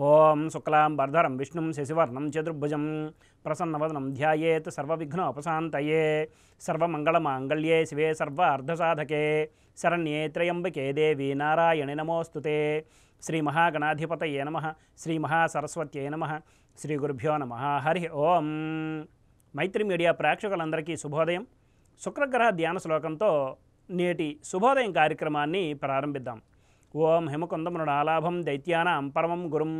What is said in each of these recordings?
ఓం శుక్లాం వరదరం విష్ణుం శశివర్ణం చతుర్భుజం ప్రసన్నవదనం ధ్యాయేత్ సర్వవిఘ్నోపశాంతయే సర్వమంగళమాంగళ్యే శివే సర్వార్ధసాధకే శరణ్యే త్రయంబకే దేవి నారాయణి నమోస్తుతే శ్రీ మహాగణాధిపతయే నమః శ్రీ మహాసరస్వత్యై నమః శ్రీ గురుభ్యో నమః హరి ఓం. మైత్రి మీడియా ప్రేక్షకులందరికీ శుభోదయం. శుక్రగ్రహ ధ్యాన శ్లోకంతో నేటి శుభోదయం కార్యక్రమాన్ని ప్రారంభిద్దాం. ఓం హిమకుందమృణాలాభం దైత్యానాం పరమం గురుం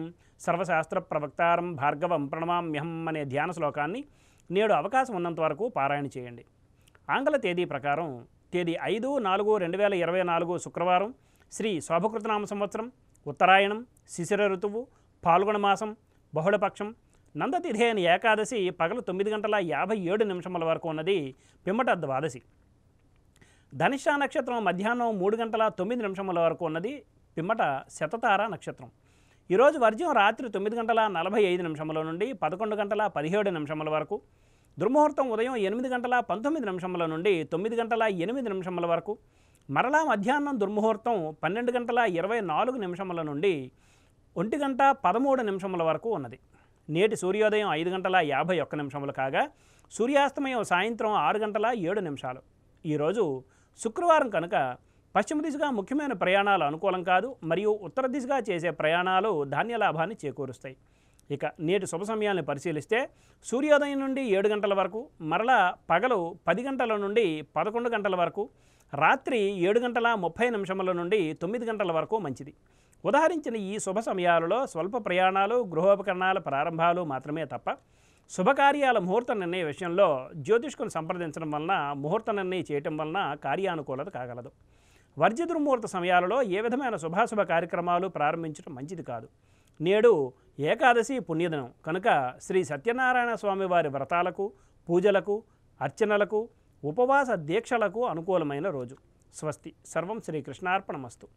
సర్వశాస్త్ర ప్రవక్తారం భార్గవం ప్రణమామ్యహం అనే ధ్యాన శ్లోకాన్ని నేడు అవకాశం ఉన్నంత వరకు పారాయణ చేయండి. ఆంగ్ల తేదీ ప్రకారం తేదీ 5/4/2024 శుక్రవారం, శ్రీ శోభకృతనామ సంవత్సరం, ఉత్తరాయణం, శిశిర ఋతువు, పాల్గొన మాసం, బహుళపక్షం, నందతిథి అయిన ఏకాదశి పగలు 9:57 వరకు ఉన్నది పిమ్మట ద్వాదశి. ధనిష్ఠా నక్షత్రం మధ్యాహ్నం 3:09 వరకు ఉన్నది పిమ్మట శతతార నక్షత్రం. ఈరోజు వర్జ్యం రాత్రి 9:45 నుండి 11:17 వరకు, దుర్ముహూర్తం ఉదయం 8:19 నుండి 9:08 వరకు, మరలా మధ్యాహ్నం దుర్ముహూర్తం 12:24 నుండి 1:13 వరకు ఉన్నది. నేటి సూర్యోదయం 5:51 కాగా సూర్యాస్తమయం సాయంత్రం 6:07. ఈరోజు శుక్రవారం కనుక పశ్చిమ దిశగా ముఖ్యమైన ప్రయాణాలు అనుకూలం కాదు, మరియు ఉత్తర దిశగా చేసే ప్రయాణాలు ధాన్యలాభాన్ని చేకూరుస్తాయి. ఇక నేటి శుభ సమయాన్ని పరిశీలిస్తే సూర్యోదయం నుండి 7 గంటల వరకు, మరలా పగలు 10 గంటల నుండి 11 గంటల వరకు, రాత్రి 7:30 నుండి 9 గంటల వరకు మంచిది. ఉదాహరించిన ఈ శుభ సమయాలలో స్వల్ప ప్రయాణాలు, గృహోపకరణాల ప్రారంభాలు మాత్రమే తప్ప శుభకార్యాల ముహూర్త నిర్ణయ విషయంలో జ్యోతిష్కుని సంప్రదించడం వలన, ముహూర్త నిర్ణయం చేయటం వలన కార్యానుకూలత కాగలదు. వర్జ్య దుర్ముహూర్త సమయాలలో ఏ విధమైన శుభాశుభ కార్యక్రమాలు ప్రారంభించడం మంచిది కాదు. నేడు ఏకాదశి పుణ్యదినం కనుక శ్రీ సత్యనారాయణ స్వామి వారి వ్రతాలకు, పూజలకు, అర్చనలకు, ఉపవాస దీక్షలకు అనుకూలమైన రోజు. స్వస్తి. సర్వం శ్రీకృష్ణార్పణమస్తు.